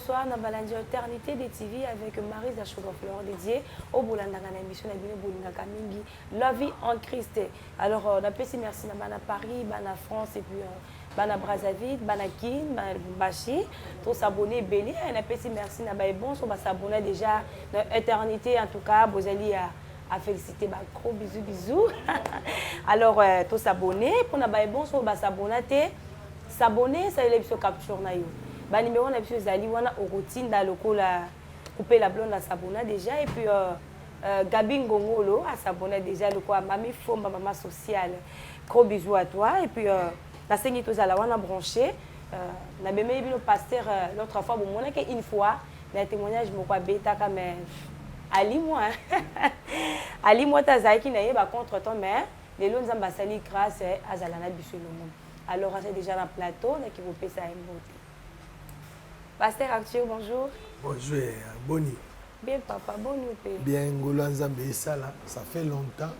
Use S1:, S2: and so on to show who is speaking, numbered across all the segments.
S1: bonsoir. Dans la éternité des TV avec Marie Zachogofleur dédiée au Boulandanga na émission na Boulinga Kamingi. La vie en Christ. Alors, on a merci à Paris, à France et puis à Brazzaville, à Guine, à Bachi. Tous s'abonner, Béli. On a merci à Baïbon, on va s'abonner déjà dans l'éternité. En tout cas, vous allez à féliciter. Gros bisous, bisous. Alors, tous s'abonner. Pour nous Baïbon, on va s'abonner. S'abonner, ça est le capture na yo. Ba numéro na biso zali wana routine da lokola couper la blonde à s'abonner déjà et puis Gabi Ngongolo à s'abonner déjà le quoi mami Fomba maman sociale. Gros bisous à toi et puis la sengi to zala wana branché na bemé bino pasteur l'autre fois bon mona que une fois na témoignage moko beta comme Ali moi Ali moi ta zaki na yeba contre ton mère les lois nzamba sali grâce à zalana biso le monde. Alors c'est déjà dans le plateau qui vous paie ça une beauté. Pasteur Arthur, bonjour.
S2: Bonjour, Boni.
S1: Bien, papa, bonne nuit.
S2: Bien, Ngolanza Mbesala, ça fait longtemps.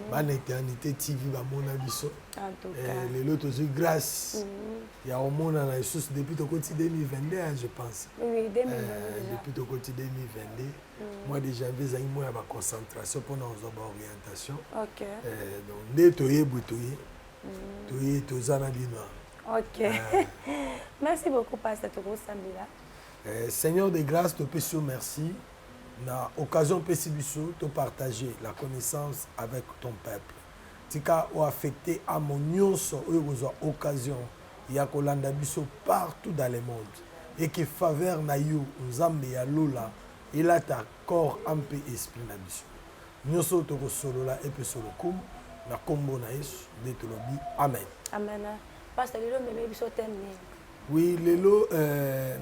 S2: Bonne éternité, TV, Bamona Bisso.
S1: En tout cas.
S2: Les lots de grâce. Il y a au monde dans la source depuis le côté 2022, je pense.
S1: Oui, 2022.
S2: Depuis le côté 2022. Moi, déjà, j'ai eu ma concentration pour nos orientations.
S1: Ok.
S2: Donc, dès que tu es boutoyé, tu es tous en abîme.
S1: Ok. Merci beaucoup, Pasteur Togo Sambila.
S2: Seigneur de grâce, te pécho merci. Na occasion pécibiso de partager la connaissance avec ton peuple. Tika ou affecté à mon nyonso ou occasion ya kolanda biso partout dans le monde et que faveur na yo nzambe ya lola il a ta corps un peu esprit na biso. Nyonso to ko solola et pe solo kum na kombo na Yesu de tolobi amen.
S1: Amen. Pasteur Lelo meme biso thème.
S2: Oui, lelo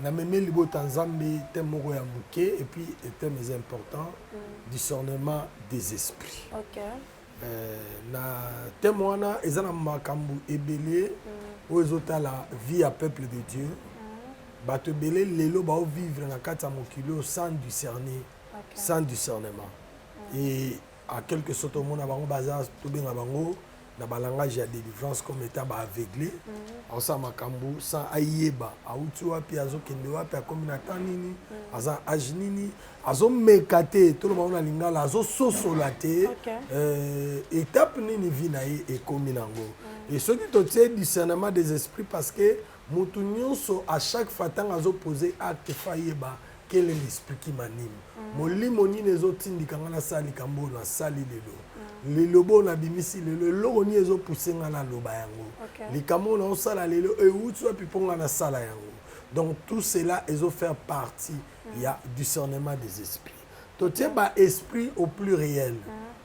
S2: na meme libo tanzambe thème moko ya muke et puis thème important discernement des esprits.
S1: OK.
S2: Na thème wana ezana makambu ebele o ezota la vie à peuple de Dieu. Bato belé lelo ba vivre na kati ya mokilo sans discerner, sans discernement. Et à quelque sorte au monde bango bazar to benga bango na balangage ya délivrance comme état ba aveuglé en makambu sans ayeba auti wapi azokende wapi akomi na tanini aza ajnini azomekate to lo baona lingala azososola te étape nini vi na ye ekomi nango et soki totie discernement des esprits parce que mutu nyonso à chaque fois tant azoposer acte fayeba quel est l'esprit qui m'anime molimo nini ezotindika nga na sali kambo na sali lelo le lobo na bimisi le logo ni ezo pousser nga na loba yango likamo na osala lelo e utu api ponga na sala yango donc tout cela ezo faire partie il y a discernement des esprits to tie ba esprit au plus réel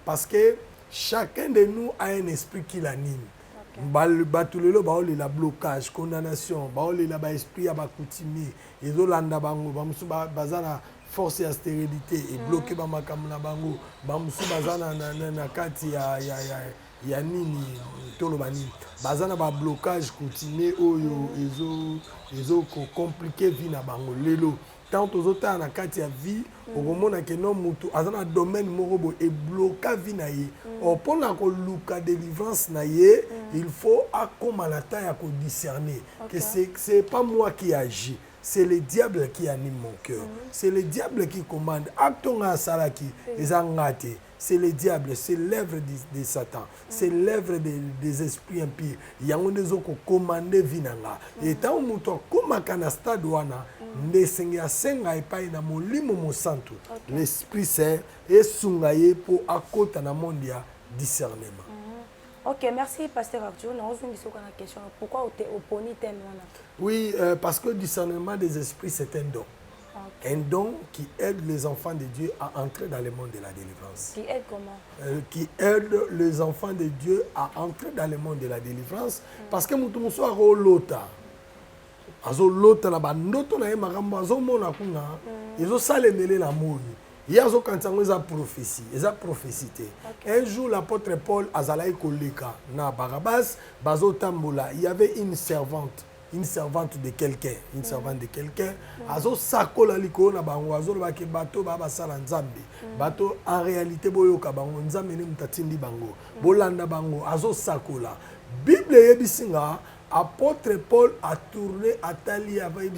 S2: parce que chacun de nous a un esprit qui l'anime batulelo baoli la blocage condamnation baoli la ba esprit ya ba coutumier ezo landa bango ba musu bazana force ya stérilité et bloqué ba makambo na bango ba musu bazana na kati ya nini tolo bani bazana ba blocage coutumier oyo ezo ko compliquer vie na bango lelo tant tozota na kati ya vie okomona ke no mutu azana domaine moko bo e bloquer vie na ye opona ko luka délivrance na ye il faut akoma la taille à discerner que c'est pas moi qui agis. C'est le diable qui anime mon cœur. C'est le diable qui commande. Actonga salaki, c'est le diable, c'est l'œuvre de Satan. C'est l'œuvre des esprits impurs. Il y a des gens qui commandent vinanga. Et tant que comme kana stade wana, ndesenga senga epai na molimo mo santo. L'Esprit Saint est sungaye pour akota na monde ya discernement.
S1: Ok, merci Pasteur Arthur. Nous avons une question. Pourquoi tu es opposé thème?
S2: Oui, parce que le discernement des esprits, c'est un don. Un don qui aide les enfants de Dieu à entrer dans le monde de la délivrance.
S1: Qui aide comment?
S2: Qui aide les enfants de Dieu à entrer dans le monde de la délivrance. Parce que nous sommes lota. Azo lota la bandoto na makambo azo mona kuna. Ils salemele la moni. Il y a une prophétie, un jour l'apôtre Paul azalai koleka na Barabas bazo tambola, il y avait une servante de quelqu'un, azo sakola liko na bango azo ba ke bato ba basala nzambe bato en réalité boyoka bango nzambe ne mutatindi bango bolanda bango azo sakola Bible yebisinga apôtre Paul a tourné à Tali avec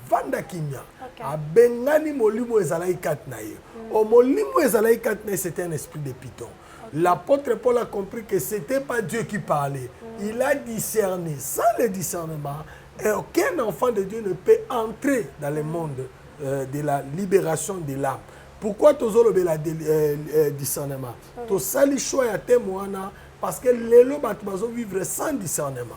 S2: Vanda Kimia. A Bengani Molimo ezalaki kat na ye. O Molimo ezalaki kat na ye, c'était un esprit de python. L'apôtre Paul a compris que ce n'était pas Dieu qui parlait. Il a discerné. Sans le discernement, aucun enfant de Dieu ne peut entrer dans le monde de la libération de l'âme. Pourquoi tu as le discernement? Tu as le choix à témoigner parce que les gens vivre sans discernement.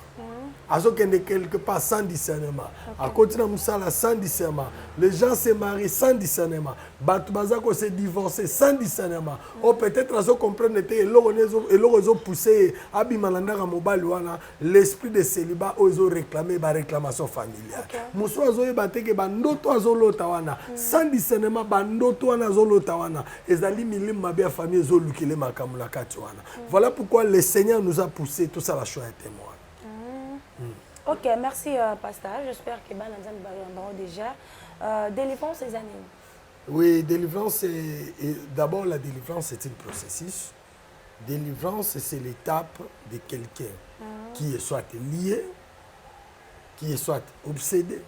S2: Azo kende quelque part sans discernement. À côté de Moussala sans discernement. Les gens se marient sans discernement. Batubazako se divorcer sans discernement. Ou peut-être azo comprendre que l'orezo poussé abimalanda mobile wana l'esprit de célibat ozo réclamer ba réclamation familiale. Mousso azo yebate ke bandoto azo lota wana sans discernement bandoto wana azo lota wana ezali milim mabia famille zo lukile makamula kati wana. Voilà pourquoi le Seigneur nous a poussé tout ça la choix est témoin.
S1: Ok, merci Pasteur. J'espère que Banazan Baron déjà. Délivrance des années.
S2: Oui, délivrance, d'abord la délivrance c'est un processus. Délivrance c'est l'étape de quelqu'un qui est soit lié, qui est soit obsédé,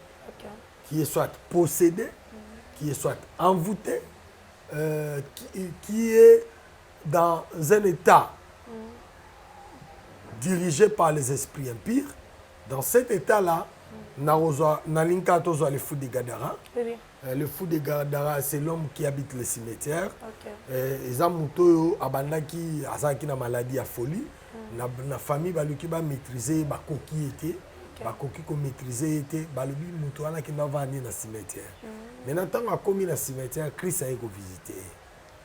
S2: qui est soit possédé, qui est soit envoûté, qui est dans un état dirigé par les esprits impurs. Dans cet état-là, Nalinka Tozo le fou de Gadara. Le fou de Gadara, c'est l'homme qui habite le cimetière. Les Amuto Abandaki, Azaki na maladie à folie. La famille qui va maîtriser, ba koki était, ba koki ko maîtriser était, ba le bi mutuana qui va venir dans le cimetière. Maintenant, tant qu'on a commis dans le cimetière, Christ a été visité.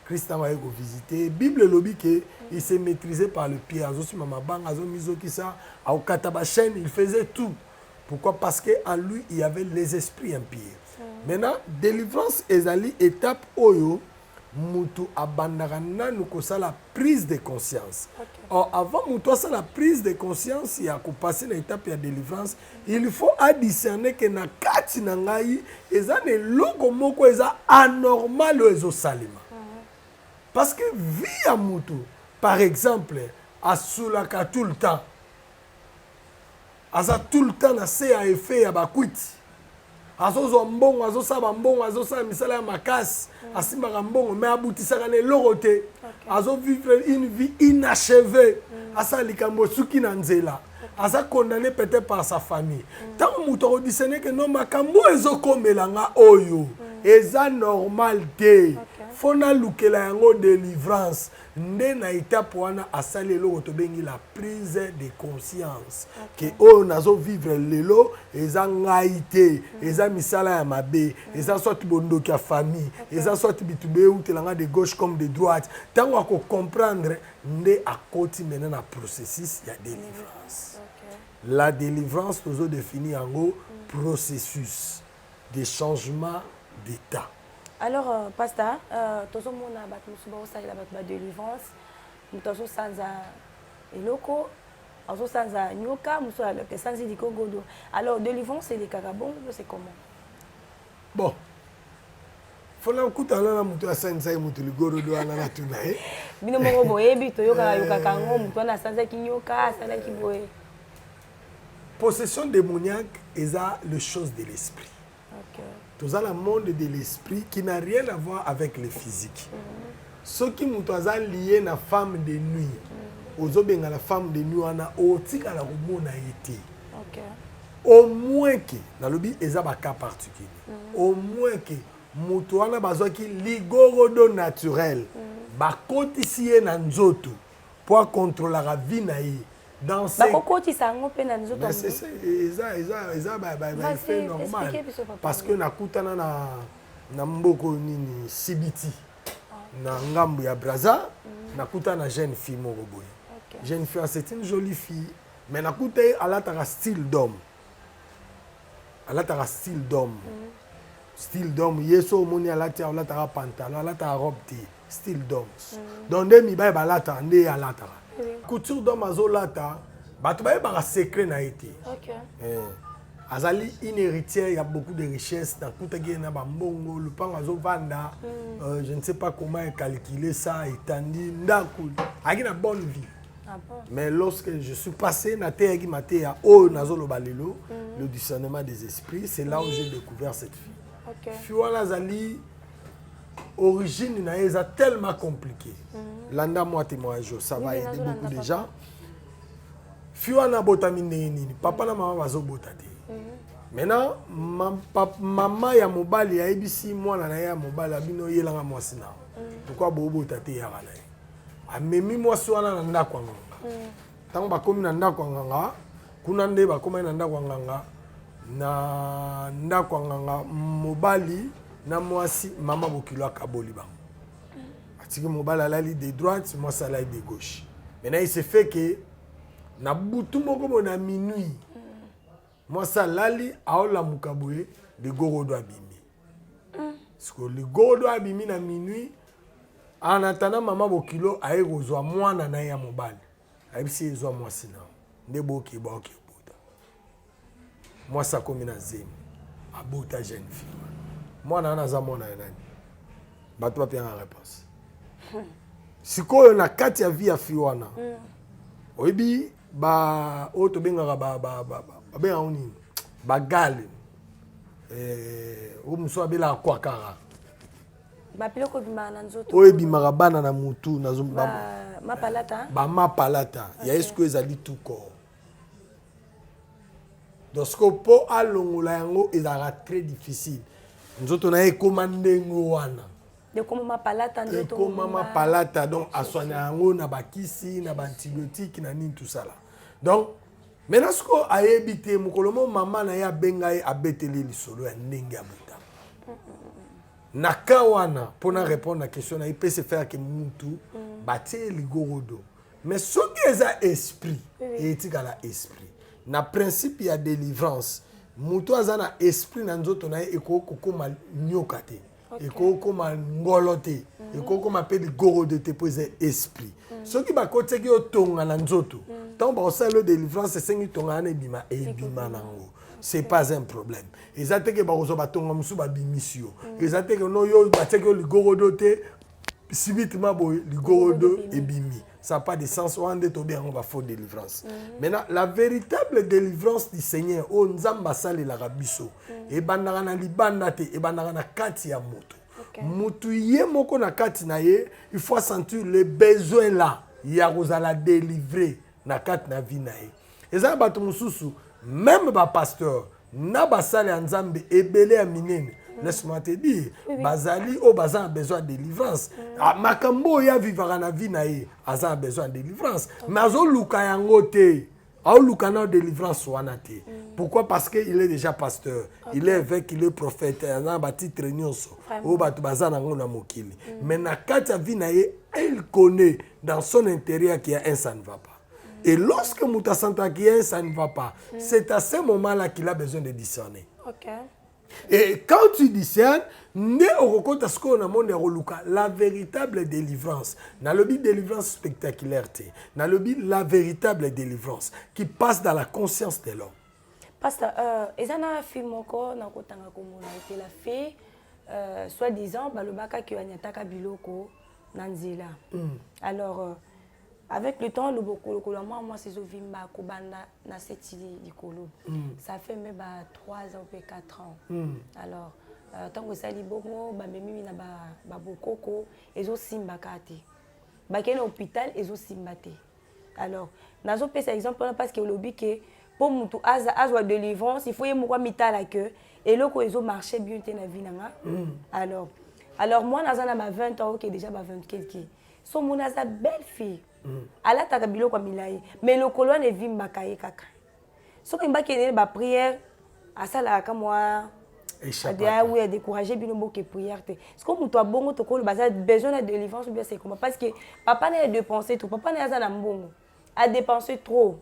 S2: Christ a été visité. Bible lobby que il s'est maîtrisé par le pied. Azosi mama bang, azomizo qui ça, au katabachen, il faisait tout. Pourquoi? Parce qu'en lui, il y avait les esprits impurs. Maintenant, délivrance ezali étape oyo mutu abandarana nous ça la prise de conscience. Or avant mutu ça la prise de conscience, il y a qu'on passer l'étape de délivrance, il faut discerner que na kati na ngai ezane logo moko eza anormal ezo salima. Parce que vie à mutu, par exemple, à soulaka tout le temps. Aza tout le temps na se a effet ya bakwiti. Azozo mbongo, azosaba mbongo, azosala misala ya makasi, asimbaka mbongo, mais aboutisaka ne lorote. Azo vivre une vie inachevée. Asa likambo suki na nzela. Asa condamné peut-être par sa famille. Tant mutu odisene que non makambo ezokomelanga oyo. Eza normal te. Fona lukela yango délivrance. Nde na étape wana asali lelo tobengi la prise de conscience que o nazo vivre lelo eza ngaite eza misala ya mabe eza soit bondoki ya famille eza soit bitube utelanga de gauche comme de droite tango ako comprendre nde akoti maintenant na processus ya délivrance. La délivrance tozo définir yango processus de changement d'état.
S1: Alors, Pasteur, tous on a battu la délivrance, nous tous sans eloko, nous sans nyoka, nous sommes sans di Congo. Alors, délivrance c'est les carabons, c'est comment?
S2: Bon, faut la écouter là, nous sans ça, nous le goro do ana na tunae.
S1: Bino mo boye bito yoka yoka kango, nous na sans ki nyoka, sans ki boye.
S2: Possession démoniaque est le chose de l'esprit. Tout ça, le monde de l'esprit qui n'a rien à voir avec le physique. Ce qui nous a lié à la femme de nuit, aux hommes la femme de nuit, on a aussi à la romone a été. Au moins que, dans le but, il y a un cas particulier. Au moins que, Moutouana bazo qui ligorodo naturel, bakoti siye na nzoto pour contrôler la vie naïe. Dans ces fait normal parce que nakutana na mboko nini Sibiti na ngambo ya Braza nakutana jeune fille moko boye. Jeune fille c'est une jolie fille mais nakuta alataka style d'homme. Alataka style d'homme. Style d'homme yeso moni alataka pantalon alataka robe style d'homme. Donc demi ba balata nde alataka. Couture d'homme azolata, bato ba ba secret na été. Azali une héritière, il y a beaucoup de richesses dans Koutagé na bambongo, le pan azovanda. Je ne sais pas comment calculer ça, étendue, ndakul. A une bonne vie.
S1: bon?
S2: Mais lorsque je suis passé na teyaki mateya o nazolo balelo le discernement des esprits, c'est là où j'ai découvert cette fille.
S1: OK.
S2: Fille wana zali origine na eza tellement compliqué. Landa moi témoignage, ça va aider beaucoup de gens. Fille wana botami nini, papa na maman bazo botate. Maintenant maman ya mobali ya ebisi mwana na ya mobali abino yelanga mwasi na. Pourquoi bobo tate ya kana? Amemi mwasi wana na ndako nganga. Tango bakomi na ndako nganga, kuna nde bakomi na ndako nganga na ndako nganga mobali na mwasi mama bokilo akaboli bango. Atiki mobali alali de droite, mwasi alali de gauche. Maintenant il se fait que na butu moko bona minuit. Mwasi alali aola mukaboye de gorodo abimi. Parce que le gorodo abimi na minuit. En attendant maman bokilo aye kozwa mwana na ya mobali. Ayebisi ezwa mwasi na. Nde boki boki bota. Mwasi akomi na zemi. Abota jeune fille. Mwana ana za mwana ya nani? Bato ba pena réponse. Sikoyo na kati ya vie ya fille wana. Oyebi ba oto bengaka ba benga oni. Ba gale. O muso abela kwa kara.
S1: Ba piloko bimana nzoto.
S2: Oye bimaka bana na mutu na
S1: mapalata.
S2: Ba mapalata. Ya esko ezali tout corps. Donc ce que po alongola yango ezala très difficile. Nzoto na ekoma ndengo wana.
S1: De koma mapalata nzoto.
S2: Ekoma mapalata donc aswanya yango na bakisi na antibiotique na nini tout ça là. Donc maintenant ce que ayebite mukolomo mama na ya benga e abeteli lisolo ya ndenge abuta. Nakawana pour répondre à la question, il peut se faire que mutu bâtir le gorodo. Mais ce qui est un esprit, et éthique à l'esprit. Na principe il y a délivrance. Mutu azana esprit na nzoto na eko kokoma nyokate. Eko kokoma ngolote. Eko kokoma pe le gorodo te poser esprit. Ce qui ba kote ki otonga na nzoto. Tant ba osala délivrance c'est sengi tonga na bima e bima nango. C'est pas un problème. Ils ont dit que barozo batonga musu ba bimisio. Ils ont dit que no yo bateke le gorodo te subitement boy le gorodo et bimi. Ça n'a pas de sens. On est tombé en faux délivrance. Maintenant la véritable délivrance du Seigneur o nzamba sali la rabiso et bandara na libanda te e bandara na kati ya moto. Mutu ye moko na kati na ye, il faut sentir le besoin là. Ya kozala délivrer na kati na vie na ye. Eza bato mususu même ba pasteur na basale nzambe ebele ya minene. Laisse-moi te dire, bazali o bazan a besoin de délivrance. Makambo ya vivara na vie na ye, azan a besoin de délivrance. Mais azo luka yango te. Au luka na délivrance wana te. Pourquoi? Parce que il est déjà pasteur. Il est évêque, il est prophète. Il a bâti nyonso. O batu bazan nango na mokili. Mais na kati ya vie na ye, il connaît dans son intérieur qu'il y a un ça ne va pas. Et lorsque Mouta senta qu'il y a un ça ne va pas, c'est à ce moment-là qu'il a besoin de discerner.
S1: OK.
S2: Et quand tu discernes, la véritable délivrance, dans le but de délivrance spectaculaire, dans le but la véritable délivrance qui passe dans la conscience de l'homme.
S1: Pasteur, ezana fille moko na kotanga komona été la fille soi-disant balobaka ki anyataka biloko na nzela. Alors avec le temps, le moi c'est Zovimba Kobanda na seti likolo. Ça fait même 3 ans ou 4 ans. Alors tant que ça libongo ba memi na ba bokoko ezo simba kate. Ba ken hôpital ezo simbate. Alors nazo pesa exemple parce que lobby que pour mutu azwa délivrance, il faut yemoko mitala que et loko ezo marcher bien te na vie nanga. Alors moi nazana ba 20 ans OK déjà ba 20 quelques. So mona za belle fille. Ala taka biloko milai mais le colon ne vimba kaye kaka soki mbaki ba prière asala ka moi oui a décourager bino boke prière te est-ce que muto bongo to ko baza besoin de délivrance bien c'est comment parce que papa n'a dépensé tout papa n'a za mbongo a dépensé trop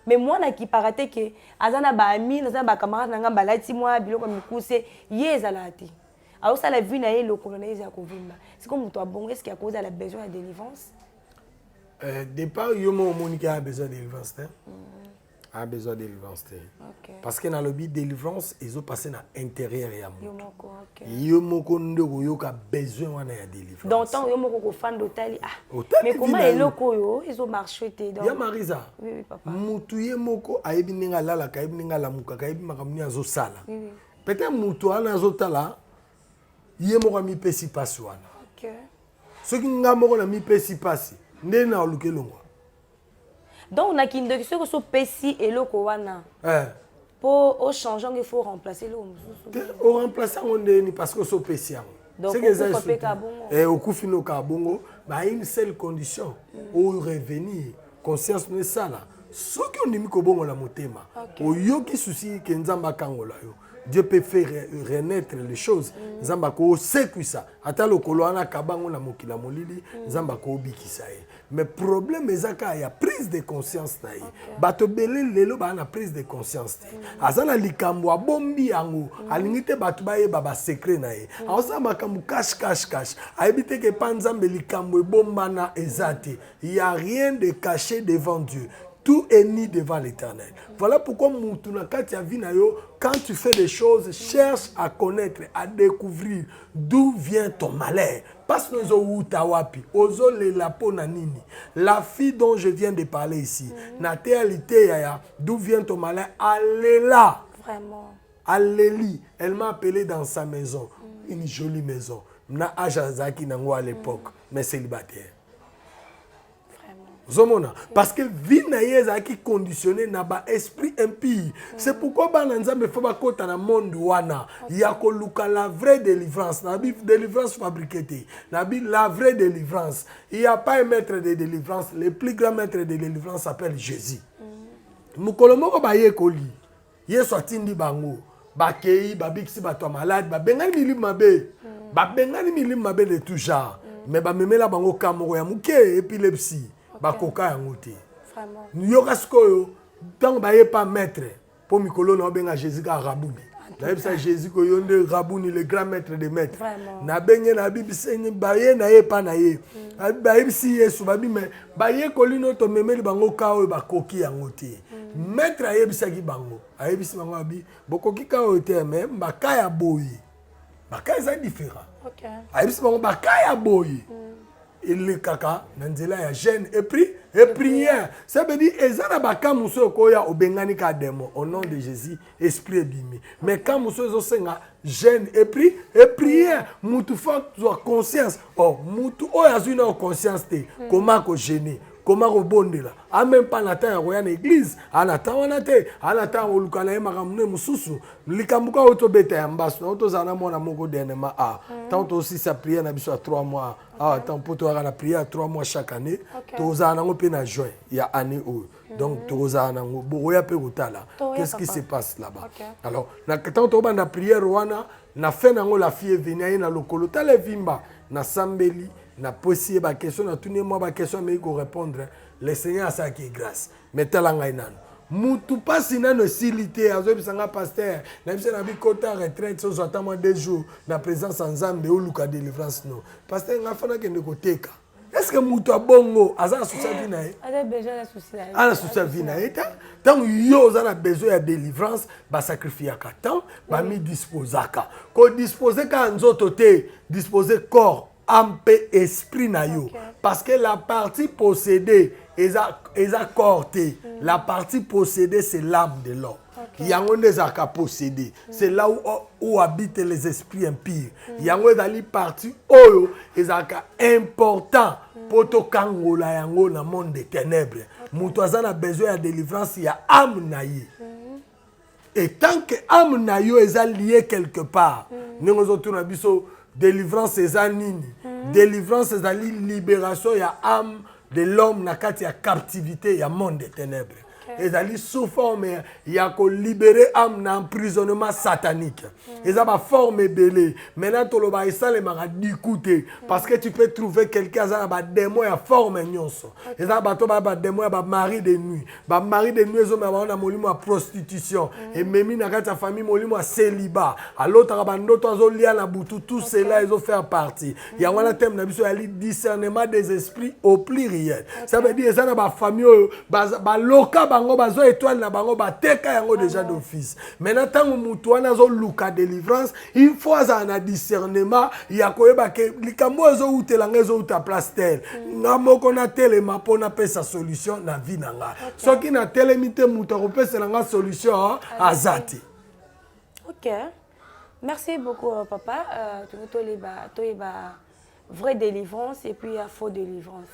S1: mais moi na ki paraté que azana ba ami na ba camarade na ngamba lati moi biloko mikuse yezala te alors ça la vie na ye le colon ya ko vimba c'est comme muto bongo est-ce qu'il y a cause à la besoin de délivrance?
S2: Départ, il y a besoin de délivrance. a besoin de délivrance.
S1: Okay.
S2: Parce que dans le but de délivrance, ils ont passé dans l'intérieur.
S1: Yo
S2: moko a besoin de délivrance.
S1: Donc, tant que fan d'hôtel, mais comment ils ont marché?
S2: Ya Marisa.
S1: Oui, papa.
S2: Mutuye moko ayebi ninga lala kayebi ninga lamuka kayebi makamuni azo sala. Peut-être mutu ana azo tala ye moko mi pesi pasi wana.
S1: OK.
S2: Soki nga moko na mi pesi pasi nde na olukelongo.
S1: Donc on a qui que ce so pesi et le kowana. Pour au changeant il faut remplacer l'homme.
S2: On remplace on ndeni parce que so pesi yango.
S1: Donc on peut ka bongo.
S2: Et au kufino ka bongo, ba une seule condition au revenir conscience ne sala. Soki on ndimi ko bongo la motema. O yoki souci ke nzamba kangola yo. Dieu peut faire renaître les choses. Nzamba ko sécuisa. Ata lokolo ana kabango na mokila molili, nzamba ko bikisa ye. Mais problème ezaka ya prise de conscience na ye. Bato belé lelo ba na prise de conscience te. Azana likambo abombi yango, alingite bato ba ye baba secret na ye. Aosa makambo cache. Aibite ke panzambe likambo ebomba na ezate. Il y a rien de caché devant Dieu. Tout est ni devant l'Éternel. Voilà pourquoi quand tu fais des choses, cherche à connaître, à découvrir d'où vient ton malheur. Parce que la fille dont je viens de parler ici, d'où vient ton malheur, allez là.
S1: Vraiment.
S2: Allez-y. Elle m'a appelé dans sa maison, une jolie maison. Na Ajazaki nango à l'époque, mais célibataire. Zomona. Parce que vie na qui conditionné na ba esprit impie. C'est pourquoi bananzambe faut ba kota na monde wana. Ya ko luka la vraie délivrance, na bi délivrance fabriquée. Na bi la vraie délivrance. Il y a pas un maître de délivrance, le plus grand maître de délivrance s'appelle Jésus. Mukolomo ko ba ye koli. Ye swatindi bango. Ba kei ba biksi ba to malade, ba bengani milim mabe. Ba bengani milim mabe de tout genre. Mais ba memela bango kamoro ya muke épilepsie. Bakoka yango te.
S1: Vraiment.
S2: Yoka skoyo tant ba ye pas maître pour mikolo na benga Jésus ka rabouni. Na yebisa Jésus ko yonde rabouni le grand maître des maîtres. Na benye na bibi senye ba ye na ye pa na ye. Ba yebisi Yesu ba bi me ba ye kolino to memeli bango ka o bakoki yango te. Maître ayebisa ki bango. Ayebisi bango abi bokoki ka o te mais ba ka ya boyi. Ba ka ça différent.
S1: OK.
S2: Ayebisi bango ba ka ya boyi. Il le kaka nanzela ya jeûne et prière. Ça veut dire ezana baka muso koya obengani ka démon au nom de Jésus esprit bimi. Mais quand muso zo senga jeûne et prière, mutu faut soit conscience. Oh mutu o yazuna conscience te comment ko gêner. Comment rebondir là? Même pas na temps ya église, ana temps wana te, ana temps olukana ye makamune mususu. Likambuka auto beta ya mbasu, auto zana mona moko dernièrement tant aussi sa prière na biso à 3 mois. Tant pour toi la prière à 3 mois chaque année. To zana ngo pe na juin, ya année ou. Donc to zana ngo boya pe utala. Qu'est-ce qui se passe là-bas? Alors, na tant to ba na prière wana, na fait nango la fille venir na lokolo tale vimba na sambeli. Na possible ba question na tout moi ba question mais il faut répondre le Seigneur a ça qui est grâce mais talanga inano mutu pasi na no silité azo bisanga pasteur na bisa na bi kota retraite so attend 2 jours na présence en Nzambe ou luka délivrance non pasteur nga fana kende koteka est-ce que mutu abongo aza souci vie na ye
S1: a besoin de souci na ye
S2: ana souci vie na ye tant yo za na besoin de délivrance ba sacrifier ka temps ba mi disposaka ko disposer ka nzoto te disposer corps âme et esprit na yo parce que la partie possédée eza corté la partie possédée c'est l'âme de l'homme yango ndezaka possédé c'est là où habitent les esprits impurs yango ezali partie oyo ezaka important poto kangola yango na monde des ténèbres mutu aza na besoin ya délivrance ya âme na ye et tant que âme na yo eza lié quelque part ndenge ozotuna biso délivrance eza nini délivrance eza libération ya âme de l'homme na kati ya captivité ya monde des ténèbres ezali sous forme ya ko libérer âme na emprisonnement satanique eza ba forme belé maintenant toloba esale maka dikute parce que tu peux trouver quelqu'un za ba démon ya forme nyonso eza ba to ba démon ya ba mari de nuit ezo ma na molimo ya prostitution et memi na kati ya famille molimo ya célibat alota ba ndoto azo lia na butu tout cela ezo faire partie ya wana thème na biso ya discernement des esprits au pluriel ça veut dire eza na ba famille ba loka ba bango bazo étoile na bango bateka yango déjà d'office. Maintenant tant mutu wana zo luka délivrance, il faut un discernement ya koyeba ke likambo zo utelanga zo uta place tel. Nga moko na telema pona pesa solution na vie na nga. Soki na telemite mutu ko pesa nga solution azati.
S1: OK. Merci beaucoup papa. Tu vraie délivrance et puis faux délivrance.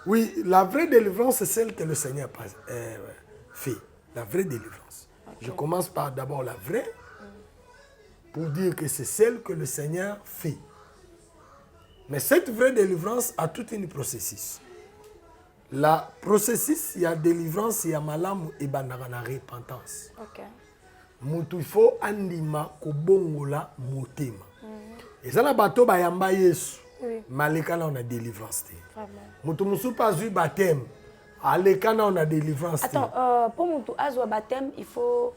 S2: Oui, la vraie délivrance, c'est celle que le Seigneur fait. La vraie délivrance. Okay. Je commence par d'abord la vraie, pour dire que c'est celle que le Seigneur fait. Mais cette vraie délivrance a tout un processus. La processus, il y a délivrance, il y a malam et banana repentance.
S1: Ok.
S2: Mutu il faut andima kobongola motema. Et ça la bateau ba yamba Yesu. Malekana on a délivrance. Mutu musu pas eu baptême. Alekana on a délivrance.
S1: Attends, pour mutu azwa baptême, il faut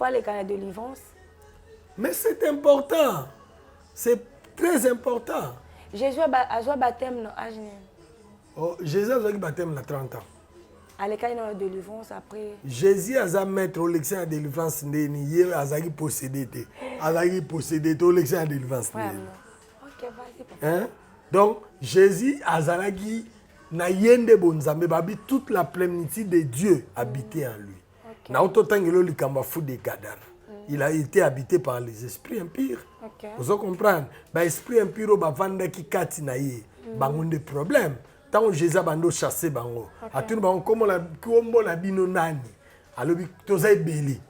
S1: aller à la délivrance.
S2: Mais c'est important. C'est très important.
S1: Jésus a baptême non âge.
S2: Oh, Jésus a baptême à 30 ans.
S1: Alekana on a délivrance après.
S2: Jésus a mettre au lexion de délivrance ndeni a azaki possédé. Azaki possédé au lexion de délivrance.
S1: OK, vas-y.
S2: Hein? Donc, Jésus Azalagi na yende bonzambe babi toute la plénitude de Dieu habitait en lui. Na ototangelo likamba fu de gadara. Il a été habité par les esprits impurs. Vous comprenez? Ba esprit impur ba vanda ki kati na ye. Bangonde problème. Tant Jésus bando chasser bango. Atuni bango comme la kombo na bino nani. Alobi toza ebeli.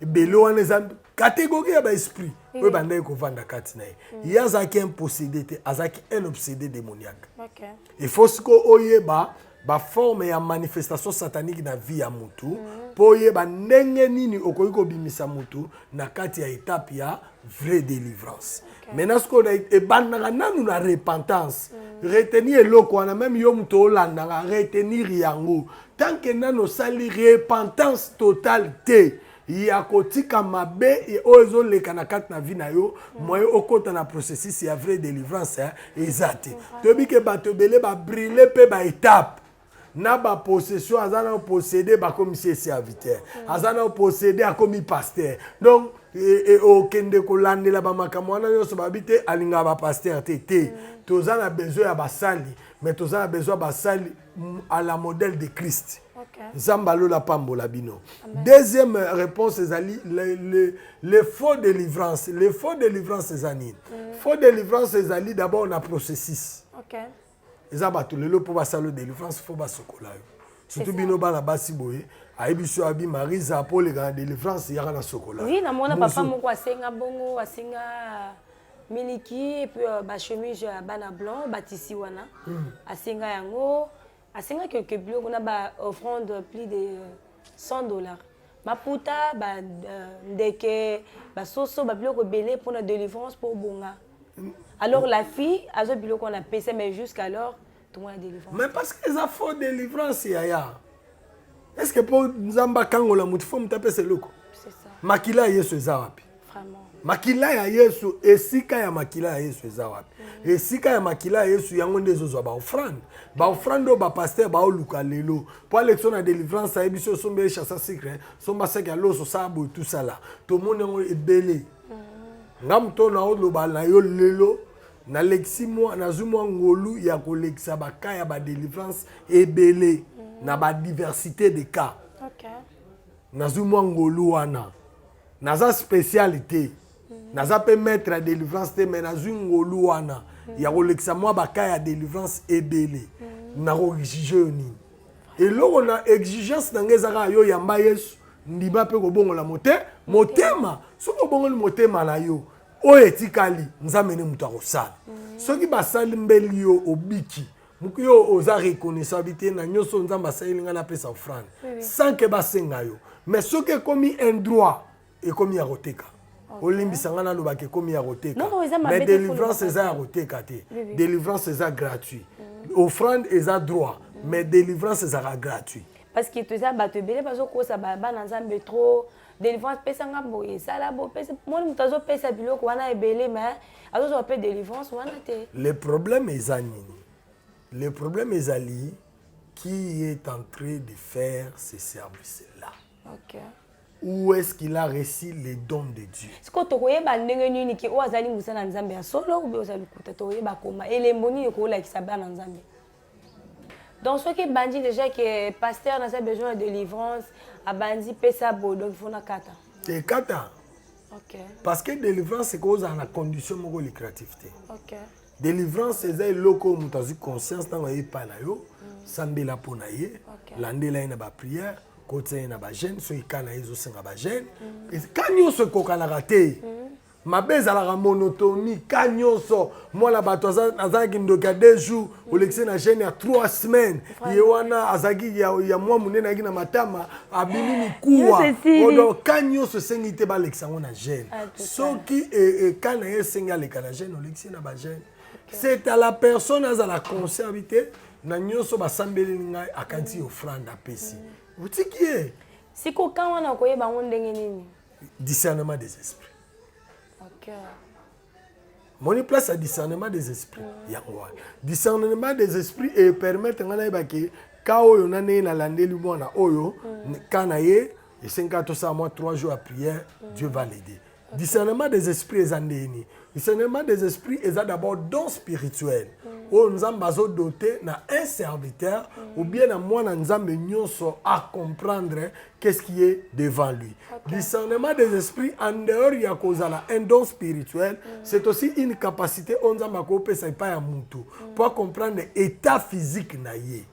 S2: Ebeli wana za catégorie ya ba esprit. Oui, banda ko vanda kati na ye. Il y a zaki un possédé, azaki un obsédé démoniaque. OK. Il faut ce ko oyeba ba forme ya manifestation satanique na vie ya mutu. Po yeba ndenge nini okoyi ko bimisa mutu na kati ya étape ya vraie délivrance. Maintenant ce qu'on e banda nanu na repentance. Retenir eloko wana même yo mutu olanda retenir yango. Tant que nano sali repentance totale te. Ya kotika mabe et ozo le kanakat na vie na yo moyo okota na processus ya vraie délivrance ezate tobi ke bato belé ba brûler pe ba étape na ba possession azana posséder ba comme serviteur azana posséder a comme pasteur donc o kende ko landela ba makamwa na yo so babite alinga ba pasteur tété tozana besoin ya basali mais tozana besoin basali à la modèle de Christ. Zambalo la pambola bino. Deuxième réponse, les faux délivrances. Les faux délivrances, c'est Zanine. Faux délivrances, c'est Zali. D'abord, on a processus. Ok. Les abattus, le pour passer le délivrance, il faut pas se coller. Surtout bino bana basi boye. Aïbiso abi Marisa pour les grands délivrances, il y a un chocolat.
S1: Oui, na mona papa moko asenga bongo, asenga miliki et puis ba chemise bana blanc, batisi wana. Asenga yango. Asenga quelques blocs, on a ba offrande plus de $100. Ma puta ba ndeke ba soso ba bloc belé pour la délivrance pour bonga. Alors la fille a ce bloc qu'on a payé mais jusqu'alors tout le monde a délivrance. Mais
S2: parce que ça faut délivrance yaya. Est-ce que pour Nzamba Kangola mutu faut mtaper ce loko? C'est ça. Makila yesu zawapi. Vraiment. Makila ya Yesu esika ya makila ya Yesu ezawapi. Esika ya makila ya Yesu yango ndezo ba offrande. Ba offrande ba pasteur ba oluka lelo. Pour l'élection na délivrance a biso sombe chassa secret, somba seka loso sabo tout ça là. Tout le monde ngo ebele. Ngam to na oloba na yo lelo na lexi moi na zumwa ngolu ya kolekisa ba ka ya ba délivrance ebele na ba diversité de cas. OK. Na zumwa ngolu wana. Naza spécialité. Naza peut mettre la délivrance mais naza ngolu wana. Ya kolekisa moi ba ka ya délivrance ebele. Na ko exiger ni. Et là on a exigence ngezaka yo yamba Yesu ndiba pe ko bongola motema. Soko bongola motema la yo. O etikali nzamene mutu akosala. Soki basali mbeli yo obiki. Mukuyo oza reconnaissabilité na nyoso nzamba sayilinga na pesa offrande. Sans que basenga yo. Mais soki komi un droit et komi ya roteka. Olimbisanga na lobake komi ya roteka. Mais délivrance eza ya roteka te. Délivrance eza gratuit. Offrande eza droit, mais délivrance eza gratuit.
S1: Parce que tu as battu belé parce que ça ba na nzambe trop délivrance pesa ngabo esala bo pesa moi mutazo pesa biloko wana ebele mais azo appelle délivrance wana te.
S2: Le problème est zanini. Le problème est ali qui est en train de faire ce service-là.
S1: Ok.
S2: Où est-ce qu'il a reçu les dons de Dieu?
S1: Est-ce que tu as ndenge nini ki ozali musana nzambe ya solo ou bien ozali kuta to yeba koma elembo nini ko la kisaba na nzambe? Donc ce qui bandi déjà que pasteur n'a pas besoin de délivrance, a bandi pesa bo donc il faut na kata.
S2: C'est kata.
S1: OK.
S2: Parce que délivrance c'est cause en la condition moko lucrativité.
S1: OK.
S2: Délivrance c'est loko mutazu conscience dans y pa na yo, sambela pona ye, landela ina ba prière. Côté na ba jeune so ikana ezo senga ba jeune kanyo so kokana raté mabeza la monotonie kanyo so moi la batoza azaki ndoka 2 jours olexé na jeune ya 3 semaines yewana azaki ya moi munena na matama abimi mikuwa odo kanyo so sengite ba lexango na jeune soki kana yesenga le kana jeune olexé na ba jeune c'est à la personne à la conservité na nyoso ba sambeli ngai akanti offrande apesi. Vous dites qui est?
S1: Si quelqu'un a koye ba ndenge nini?
S2: Discernement des esprits.
S1: OK.
S2: Mon place à discernement des esprits. Discernement des esprits et permettre ngana ibaki ka oyo na ne na landeli mwana oyo kana ye et 54 mois 3 jours à prière, Dieu va l'aider. Discernement des esprits est andeni. Discernement des esprits est d'abord don spirituel. Où nous avons doté na un serviteur ou bien à moi nous avons à comprendre qu'est-ce qui est devant lui. Discernement des esprits en dehors il y a un don spirituel, c'est aussi une capacité on a pour comprendre l'état physique naïe.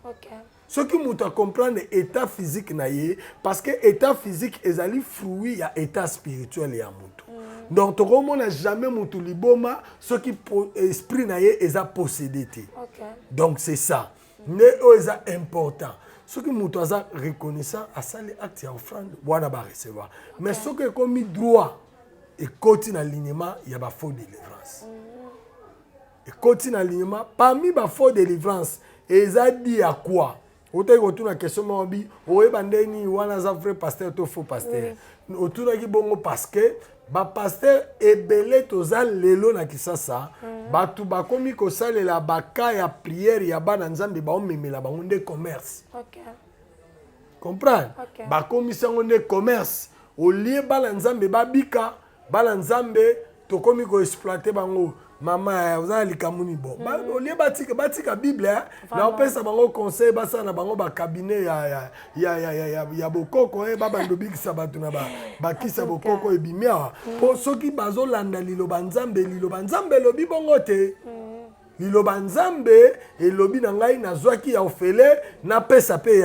S2: Ce qui nous comprendre l'état physique naïe parce que l'état physique est un fruit il y a état spirituel et à moutou. Donc, tu n'a jamais moutou liboma, ce qui esprit naïe est à posséder. Donc, c'est ça. C'est important. Ce qui moutou a reconnaissant à ça les actes et offrandes, on va recevoir. Mais ce qui est comme droit et continue l'alignement, il y a pas faux délivrance. Et continue l'alignement, parmi les faux délivrance, ils ont dit à quoi? Autour de la question, on dit, on est bandeni, on a un vrai pasteur, un faux pasteur. Autour de la question, parce que ba pasteur ebele toza lelo na kisasa batu bakomi ko salela baka ya prière ya bana nzambe ba omemela bango nde commerce. OK. Comprendre? Bakomi sango nde commerce. Au lieu bana nzambe babika bana nzambe tokomi ko exploiter bango. Mama vous avez likamuni bon. Au lieu batika Bible na opesa bango conseil basa na bango ba cabinet ya bokoko baba ndobikisa batu na ba kisa bokoko ebimia po soki bazo landa liloba nzambe lobi bongo te. Liloba nzambe elobi na ngai nazwaki ya ofele na pesa pe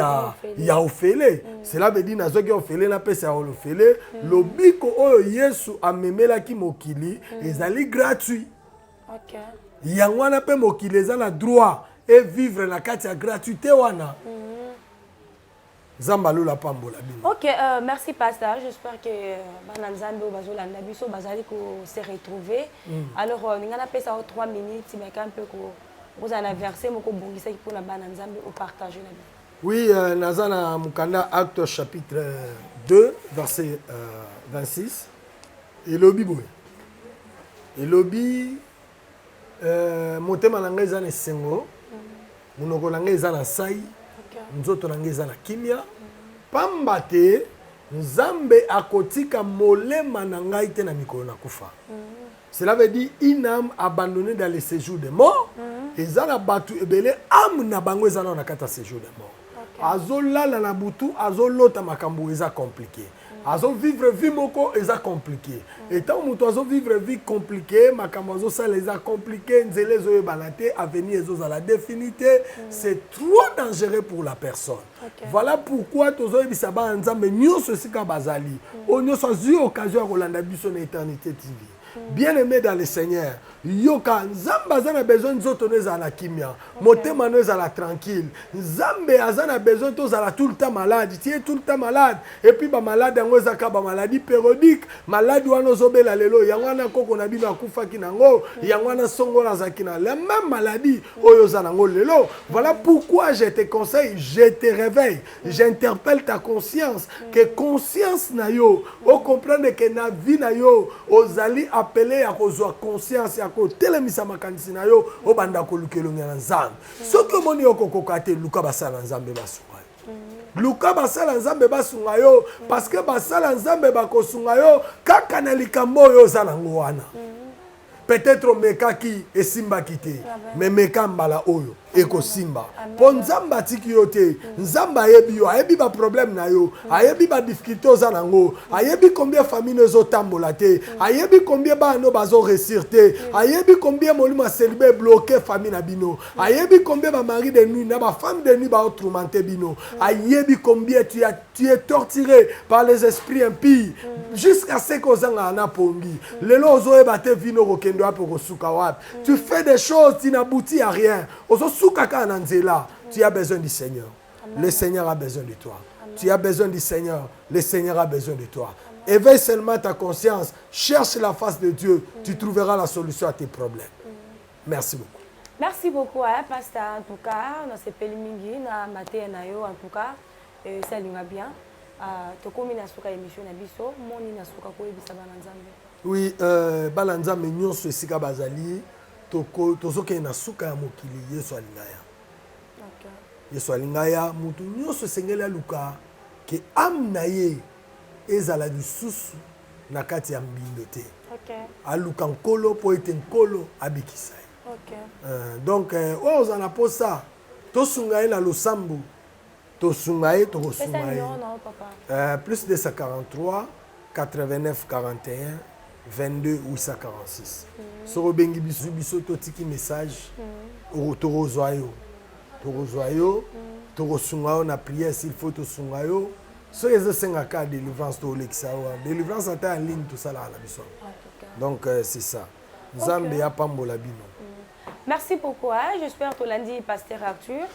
S2: ya ofele. Cela veut dire nazwaki ya ofele na pesa ya ofele lobiko oyo Yesu amemelaki mokili ezali gratuit.
S1: OK.
S2: Yangwana pe mokili eza na droit et vivre na kati ya gratuité wana. Zamba lula pambola bino.
S1: OK, merci pasteur. J'espère que bananzambe bazolanda biso bazali ko se retrouver. Alors ngana pesa 3 minutes mais quand peu ko vous en verser moko bongisa ki pona bananzambe au partager na bien.
S2: Oui, nazana mukanda acte chapitre 2 verset 26. Elobi boy. Elobi motema na ngai eza na esengo monoko na ngai eza na sai nzoto na ngai eza na kimia pamba te nzambe akotika molema na ngai te na mikolo na kufa. Cela veut dire une âme abandonnée dans le séjour des morts eza na batu ebele âme na bango eza na kata séjour des morts. Azolala na butu azolota makambo eza compliqué. Azo vivre vie moko eza compliqué. Et tant muto azo vivre vie compliquée, makambo azo ça les a compliqué, nzele zo balate, avenir ezo za la définité, c'est trop dangereux pour la personne. Voilà pourquoi tozo ebisa ba nzambe nyonso sika bazali. Onyo so zi occasion ya kolanda biso na Éternité TV. Bien-aimé dans le Seigneur, yoka nzambe azana besoin nzoto neza la kimia, motema neza la tranquille. Nzambe azana besoin tozala tout le temps malade, tu es tout le temps malade et puis ba malade yango ezaka ba maladie périodique, malade wana zobela lelo yango na koko na bino akufa kinango, yango na songo na zakina, la même maladie oyo zanango lelo. Voilà pourquoi je te conseille, je te réveille, j'interpelle ta conscience que conscience na yo, o comprendre que na vie na yo ozali appelé à kozwa conscience ya ko telemisa makanisi na yo obanda ko lukelonga na nzambe soki omoni okokoka te luka basala nzambe basunga yo luka basala nzambe basunga yo parce que basala nzambe bakosunga yo kaka na likambo oyo oza nango wana peut-être omekaki esimbaki te mais meka mbala oyo ekosimba mpo nzambe atiki yo te nzambe ayebi yo ayebi baproblème na yo ayebi badifficulté oza nango ayebi combien famille ezotambola te ayebi combien bana bazoresir te ayebi combien molimo aselibe bloqué famille na bino ayebi combien bamari de nuit na bafemme de nuit baotourmente bino ayebi combien tu es torturé par les esprits impies jusqu'à ce kozanga na pongi lelo ozoyeba te vino kokende wapi kosuka wapi tu fais des choses qui n'aboutit à rien tu as besoin du Seigneur. Amen. Le Seigneur a besoin de toi. Amen. Tu as besoin du Seigneur. Le Seigneur a besoin de toi. Amen. Éveille seulement ta conscience. Cherche la face de Dieu. Tu trouveras la solution à tes problèmes. Merci beaucoup.
S1: Merci beaucoup, Pasteur. En tout cas, dans ce pays mingi, na maté nayo, en tout cas, ça lui va bien. Tokomi na suka émission na biso, moni na suka ko ebisa bananzambe.
S2: Oui, bananzambe nyonso esika bazali. Tozoke na suka ya mokili Yesu alingaya.
S1: Okay.
S2: Yesu alingaya mutu nyonso sengeli aluka ke ame na ye ezala lisusu na kati ya mbindo te.
S1: Okay.
S2: Aluka nkolo po ete nkolo abikisa ye.
S1: Okay.
S2: Donc oyo ozala mpo sa tosunga ye na losambo tosunga ye tokosunga ye. Plus de 143 89 41 22 846. Soro bengi biso totiki message. Torozwa yo. Torosunga yo na prière s'il faut tosunga yo. So ezo senga ka délivrance to lekisa yo. Délivrance ata en ligne tout ça là na biso. Donc c'est ça. Nzambe ya pambola bino.
S1: Merci beaucoup. J'espère que lundi Pasteur Arthur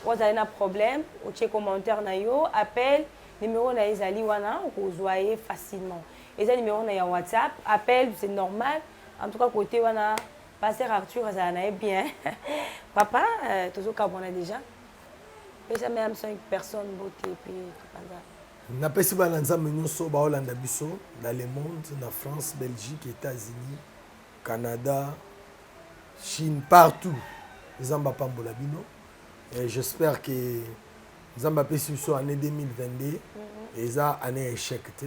S1: vous avez un problème, au check commentaire na yo, appel numéro na ezali wana vous voyez facilement. Et ça numéro na WhatsApp, appel, c'est normal. En tout cas, côté wana, Pasteur Arthur, ça en est bien. Papa, toujours qu'on a déjà. Et ça même 5 personnes beauté puis
S2: na pesi balanza menyoso ba Hollande biso dans le monde, na France, Belgique, États-Unis, Canada, Chine, partout. Zamba pambola bino. Et j'espère que Zamba pesi biso année 2022 et ça année échec te.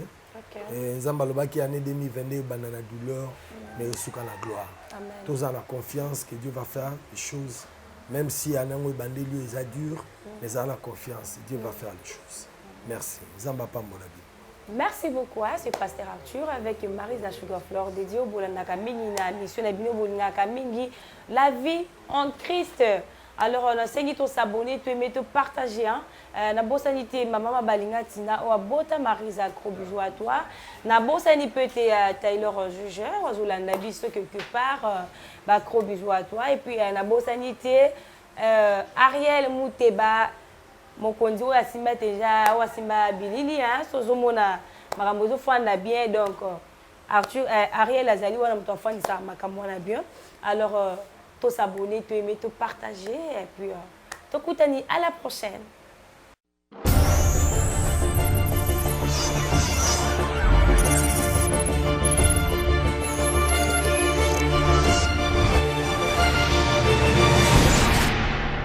S2: Nzamba lobaki année 2022 banana douleur mais aussi quand la gloire. Tous en la confiance que Dieu va faire des choses même si année où bandé lui est dur mais en la confiance Dieu va faire les choses. Merci. Nzamba pambola bino.
S1: Merci beaucoup, c'est Pasteur Arthur avec Marie Sugar Fleur dédiée au Bolanaka Mingi na mission na bino Bolanaka Mingi la vie en Christ. Alors, on a essayé de s'abonner, de aimer, de partager. Na bosanité, maman balinga tina, ou bota Marisa, gros bisous à toi. Na bosanité peut-être Taylor Jugeur, ou Zolanda Bisso quelque part, gros bisous à toi. Et puis, na bosanité, Ariel Mouteba, mon conduit, ou Asimba déjà, ou Asimba Bilili, Sozomona, Maramozo Fanda bien, donc, Ariel Azali, ou Alamto Fanda, Makamona bien. Alors, s'abonner, aimer, partager et puis à la prochaine.